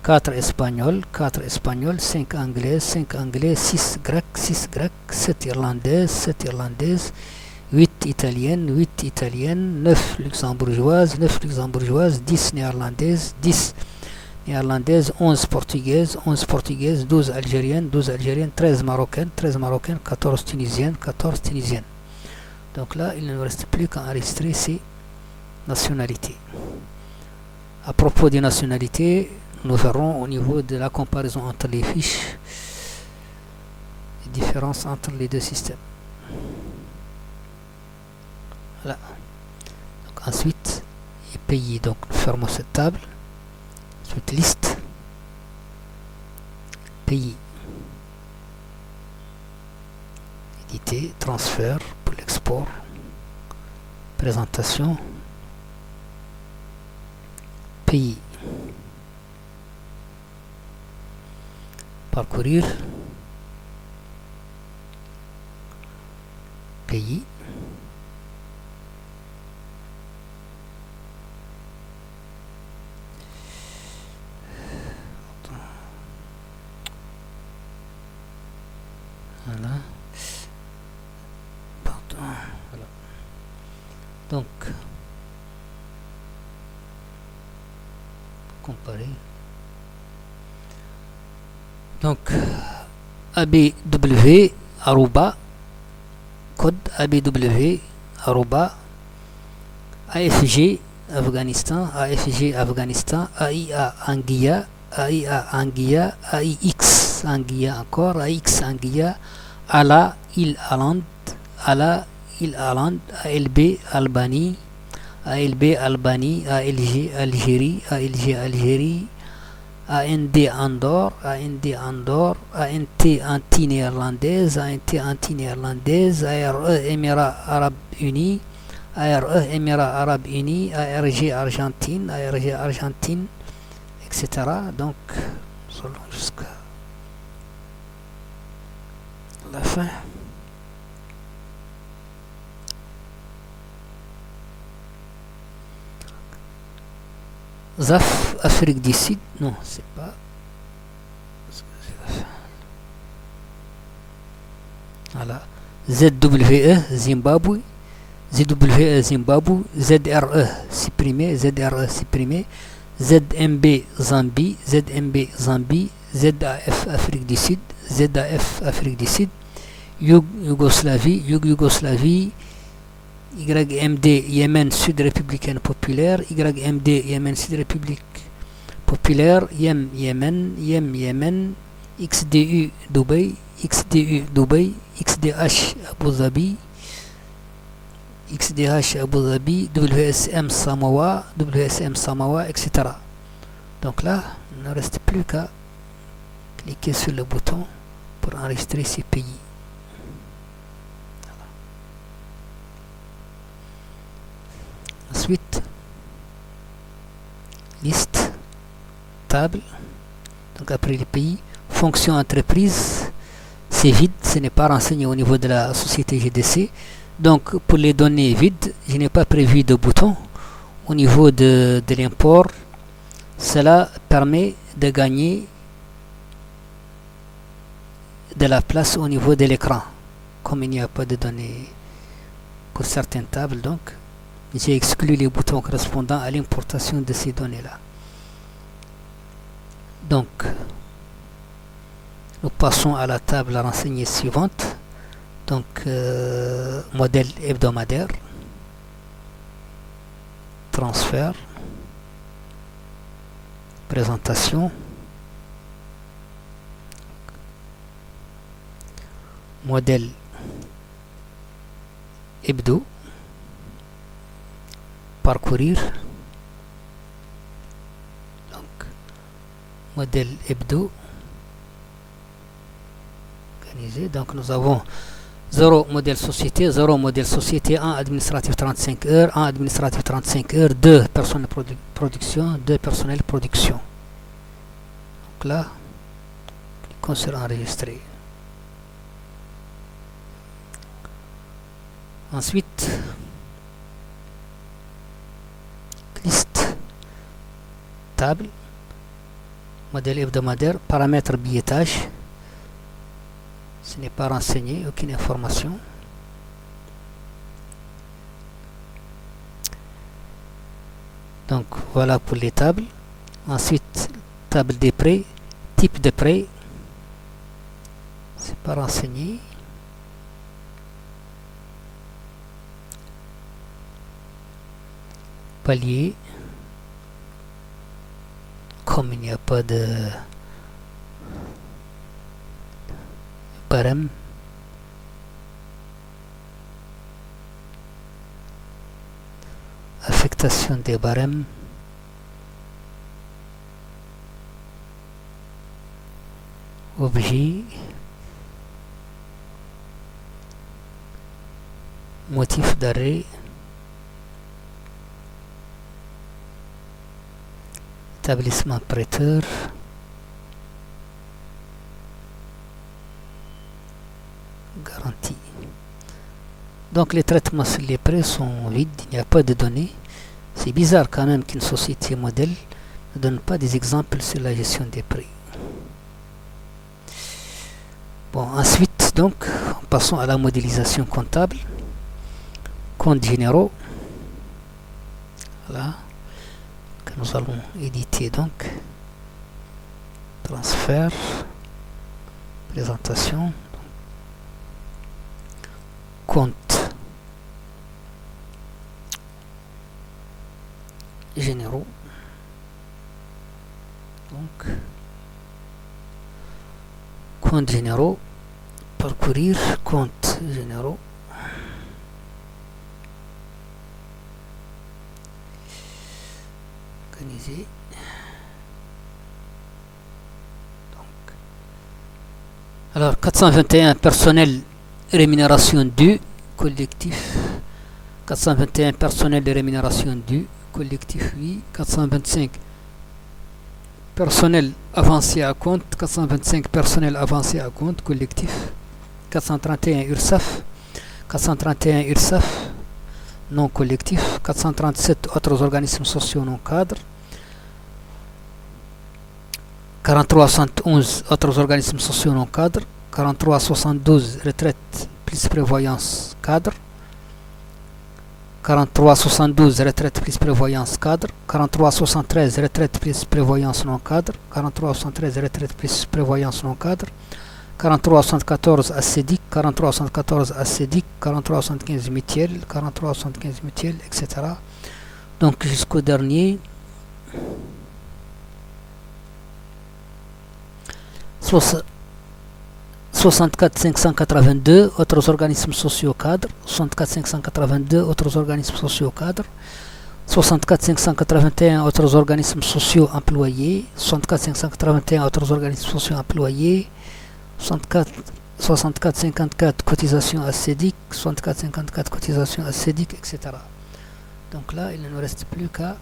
4 espagnol, 5 anglais, 6 grec, 7 irlandaise, 8 italienne, 9 luxembourgeoise, 10 néerlandaise, 11 portugaise, 12 algérienne, 13 marocaine, 14 tunisienne, Donc là, il ne nous reste plus qu'à enregistrer ces nationalités. À propos des nationalités, nous verrons au niveau de la comparaison entre les fiches les différences entre les deux systèmes. Voilà. Donc ensuite, les pays. Donc nous fermons cette table. Ensuite, liste. Pays. Éditer, transfert pour l'export. Présentation. Pays. Parcourir. Pays. Voilà. Pardon. Voilà. Donc, comparer. Donc, ABW arroba code ABW arroba AFG Afghanistan, AIA Anguilla, AIX Anguilla encore, AX Anguilla, ALA Île Hollande, ALB Albanie, ALG Algérie, AND Andorre, ANT anti-néerlandaise, ARE Émirats Arabes Unis, ARG Argentine, etc. Donc, jusqu'à la fin. ZAF, Afrique du Sud, non, c'est pas. Voilà. ZWE, Zimbabwe, ZRE, supprimé, ZMB, Zambie, ZAF, Afrique du Sud, Yougoslavie, YMD, Yémen Sud Républicaine Populaire, YMD, Yémen Sud République populaire, Yem Yemen, Yem Yemen, XDU Dubaï, XDU Dubaï, XDH Abu Dhabi, XDH Abu Dhabi, WSM Samoa, WSM Samoa, etc. Donc là, il ne reste plus qu'à cliquer sur le bouton pour enregistrer ces pays. Ensuite, liste, table, donc après les pays, fonction entreprise, c'est vide, ce n'est pas renseigné au niveau de la société GDC. Donc pour les données vides, je n'ai pas prévu de bouton au niveau de l'import. Cela permet de gagner de la place au niveau de l'écran. Comme il n'y a pas de données pour certaines tables, donc j'ai exclu les boutons correspondant à l'importation de ces données-là. Donc, nous passons à la table à renseigner suivante. Donc, modèle hebdomadaire, transfert, présentation, modèle hebdo, parcourir, donc modèle hebdo organisé. Donc nous avons 0 modèle société, 0 modèle société, 1 administratif 35 heures, 1 administratif 35 heures, 2 personnel production, 2 personnel production. Donc là, cliquons sur enregistrer. Ensuite, liste, table, modèle hebdomadaire, paramètres billettage. Ce n'est pas renseigné, aucune information. Donc voilà pour les tables. Ensuite, table des prêts, type de prêt, c'est pas renseigné. Palier, comme il n'y a pas de barème, affectation des barèmes, objet, motif d'arrêt, établissement prêteur, garantie. Donc les traitements sur les prêts sont vides, il n'y a pas de données. C'est bizarre quand même qu'une société modèle ne donne pas des exemples sur la gestion des prêts. Bon, ensuite, donc, passons à la modélisation comptable. Comptes généraux. Voilà. Que nous allons éditer donc. Transfert. Présentation. Comptes généraux. Donc, comptes généraux, parcourir, comptes généraux. Organiser. Donc, alors, 421 personnel, rémunération due, collectif. 421 personnel de rémunération due, collectif oui. 425 personnel avancé à compte, 425 personnel avancé à compte, collectif. 431 URSAF, 431 URSAF, non collectif. 437 autres organismes sociaux non cadres. 4371 autres organismes sociaux non cadres. 4372 retraite plus prévoyance cadre. 4372 retraite plus prévoyance cadre. 4373 retraite plus prévoyance non cadre. 4373 retraite plus prévoyance non cadre. 4374 ACEDIC, 4374 ACEDIC, 4375 mutuelle, 4375 mutuelle, etc. Donc jusqu'au dernier. 64 582 autres organismes sociaux cadres, 64 582 autres organismes sociaux cadres, 64 581 autres organismes sociaux employés, 64 581 autres organismes sociaux employés, 64 54 cotisations ascédiques, 64 54 cotisations ascédiques, etc. Donc là, il ne nous reste plus qu'à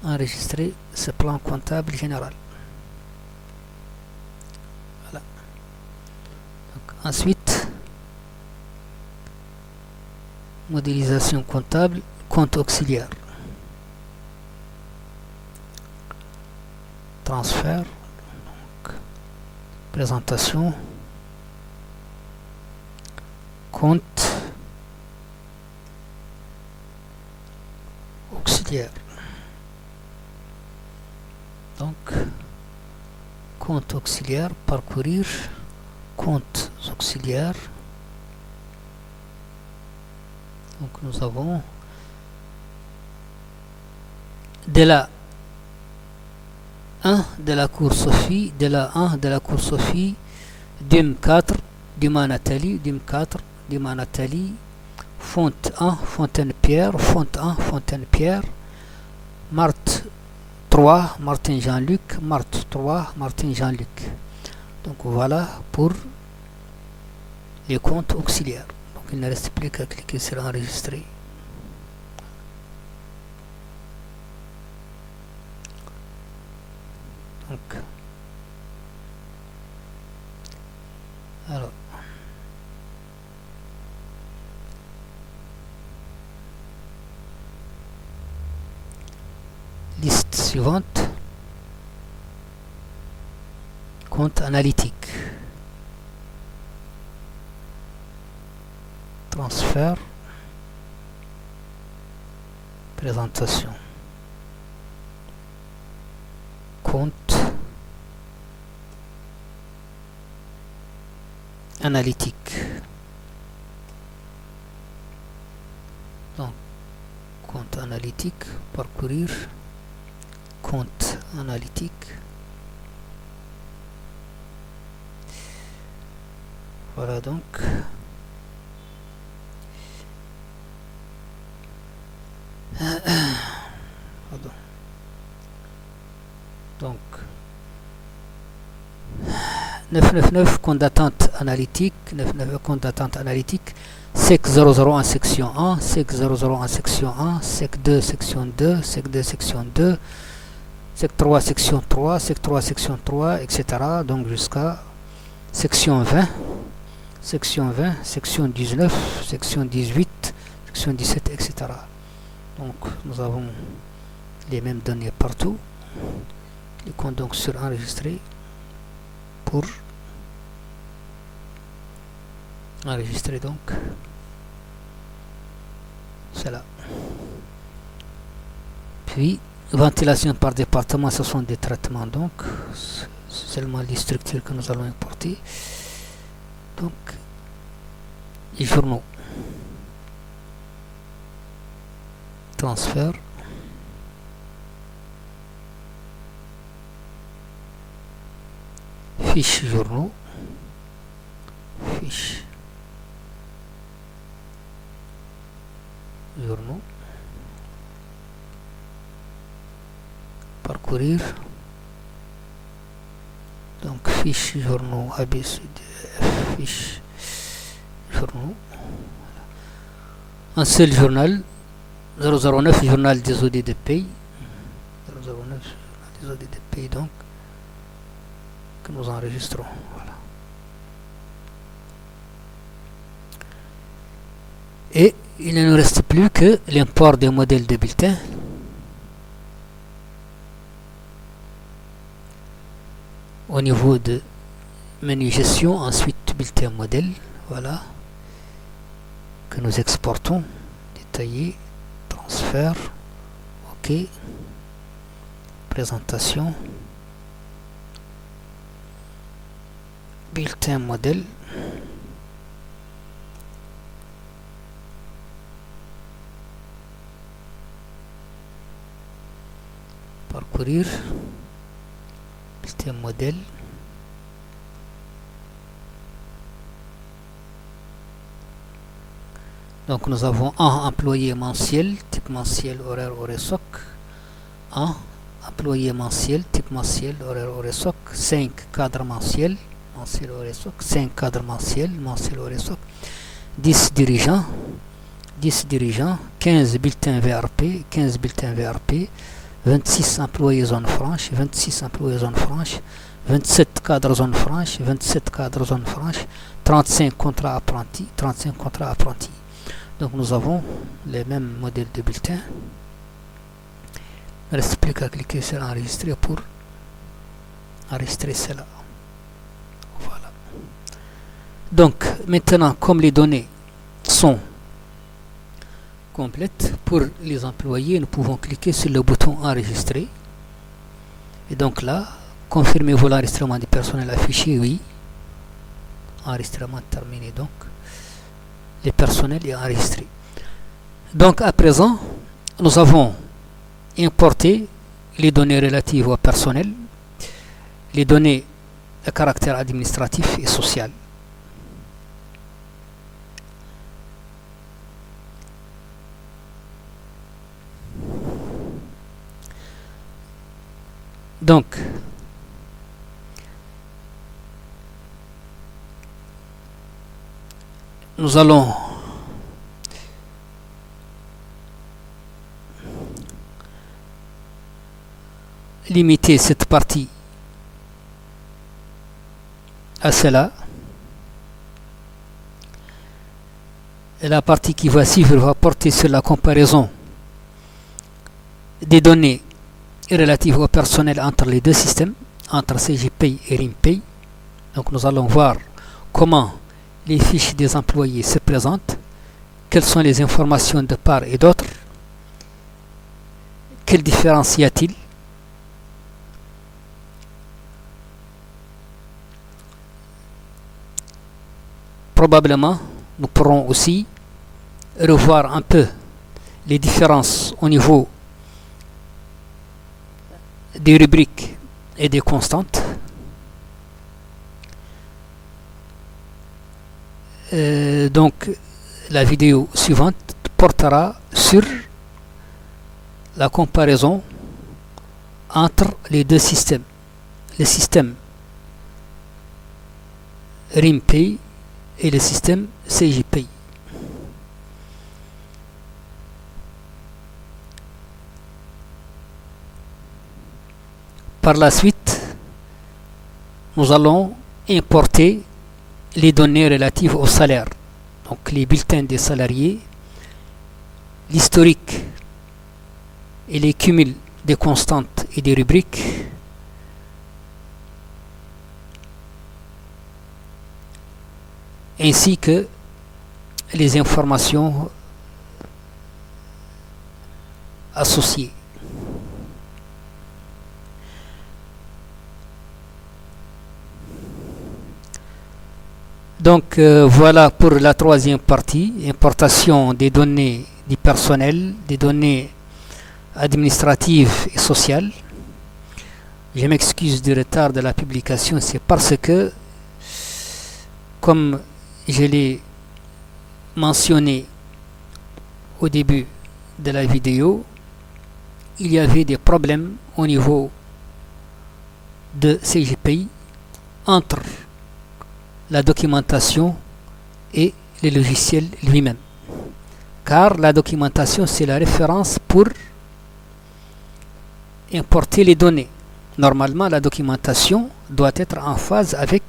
enregistrer ce plan comptable général. Voilà. Donc, ensuite, modélisation comptable, compte auxiliaire. Transfert, donc, présentation, compte auxiliaire. Donc, compte auxiliaire, parcourir, compte auxiliaire. Donc, nous avons de la 1 de la cour Sophie, de la 1 de la cour Sophie, DIM 4, DIMA Nathalie, DIM 4, DIMA Nathalie, Fonte 1, Fontaine-Pierre, Fonte 1, Fontaine-Pierre, Marthe 3, Martin Jean-Luc, Marthe 3, Martin Jean-Luc. Donc voilà pour les comptes auxiliaires. Donc il ne reste plus qu'à cliquer sur enregistrer. Donc, alors, liste suivante, compte analytique, transfert, présentation, compte analytique. Donc, compte analytique, parcourir, compte analytique. Voilà donc. Pardon. Donc 999 compte d'attente analytique, 999 compte d'attente analytique, SEC 00 en section 1, SEC 00 en section 1, SEC 2 section 2, SEC 2 section 2, SEC 3 section 3, SEC 3 section 3, etc. Donc jusqu'à section 20, section 20, section 19, section 18, section 17, etc. Donc nous avons les mêmes données partout. Cliquons donc sur enregistrer pour enregistrer donc cela. Puis ventilation par département, ce sont des traitements, donc c'est seulement les structures que nous allons importer. Donc les journaux, transfert, fiche journaux, fiche journaux, parcourir, donc fiche journaux ABCDF, fiche journaux, un seul journal, 009 journal des audits de paye, 009 journal des audits de paye, donc que nous enregistrons. Voilà. Et il ne nous reste plus que l'import des modèles de bulletins. Au niveau de menu gestion, ensuite bulletin modèle, voilà, que nous exportons, détaillé, transfert, ok, présentation, bulletin modèle, parcourir, bulletin modèle, Donc nous avons un employé mensuel, type mensuel, horaire, SOC. Un employé mensuel, type mensuel, horaire, SOC. 5 cadres mensuels, mensuel, SOC. 5 cadres mensuels, mensuel, SOC. 10 dirigeants, 15 bulletins VRP, 26 employés zone franche, 27 cadres zone franche, 35 contrats apprentis, Donc nous avons les mêmes modèles de bulletins. Il ne reste plus qu'à cliquer sur enregistrer pour enregistrer cela. Voilà. Donc maintenant, comme les données sont complètes pour les employés, nous pouvons cliquer sur le bouton enregistrer. Et donc là, confirmez-vous l'enregistrement du personnel affiché? Oui. Enregistrement terminé. Donc le personnel est enregistré. Donc à présent, nous avons importé les données relatives au personnel, les données de caractère administratif et social. Donc, nous allons limiter cette partie à cela. Et la partie qui va suivre va porter sur la comparaison des données relatives au personnel entre les deux systèmes, entre CGPay et RIMPay. Donc nous allons voir comment les fiches des employés se présentent, quelles sont les informations de part et d'autre, quelle différence y a-t-il, probablement nous pourrons aussi revoir un peu les différences au niveau des rubriques et des constantes. Donc la vidéo suivante portera sur la comparaison entre les deux systèmes, le système RIMPay et le système CGPay. Par la suite, nous allons importer les données relatives au salaire, donc les bulletins des salariés, l'historique et les cumuls des constantes et des rubriques, ainsi que les informations associées. Donc voilà pour la troisième partie, importation des données du personnel, des données administratives et sociales. Je m'excuse du retard de la publication, c'est parce que, comme je l'ai mentionné au début de la vidéo, il y avait des problèmes au niveau de CGPay entre la documentation et le logiciel lui-même. Car la documentation, c'est la référence pour importer les données. Normalement, la documentation doit être en phase avec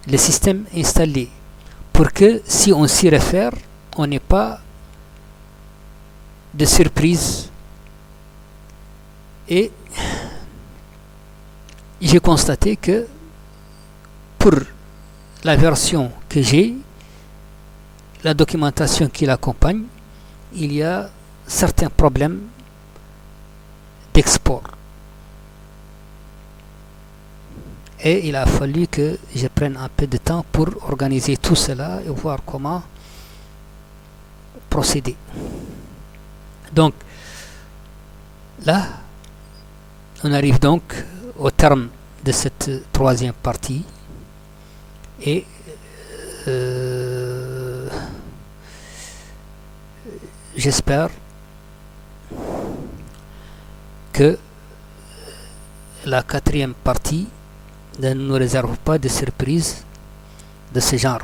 le système installé pour que si on s'y réfère, on n'ait pas de surprise. Et j'ai constaté que pour la version que j'ai, la documentation qui l'accompagne, il y a certains problèmes d'export. Et il a fallu que je prenne un peu de temps pour organiser tout cela et voir comment procéder. Donc, là, on arrive donc au terme de cette troisième partie. Et j'espère que la quatrième partie ne nous réserve pas de surprises de ce genre.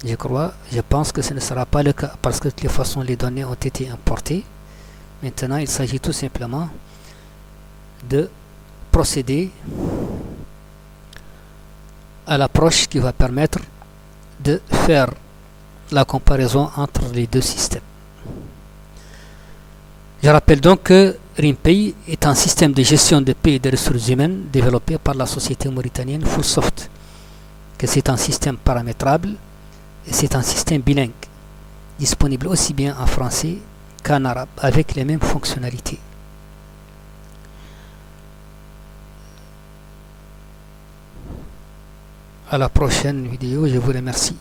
Je pense que ce ne sera pas le cas parce que de toute façon les données ont été importées. Maintenant, il s'agit tout simplement de procéder à l'approche qui va permettre de faire la comparaison entre les deux systèmes. Je rappelle donc que RIMPay est un système de gestion de paix et de ressources humaines développé par la société mauritanienne Fullsoft, que c'est un système paramétrable et c'est un système bilingue, disponible aussi bien en français qu'en arabe, avec les mêmes fonctionnalités. À la prochaine vidéo, je vous remercie.